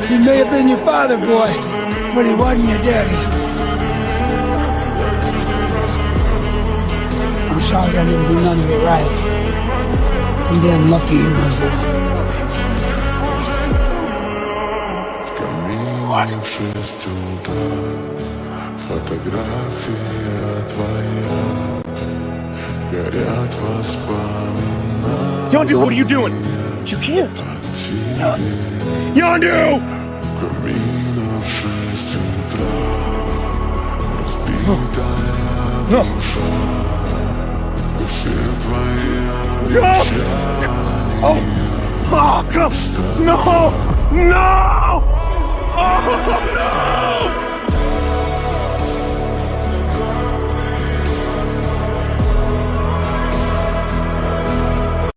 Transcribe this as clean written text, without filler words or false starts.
He may have been your father, boy, but he wasn't your daddy. I'm sorry I didn't do none of it right. I'm damn lucky you was there. What? Yondu, what are you doing? You can't. Yondu! No. Oh! Oh, God! No! No! Oh, no!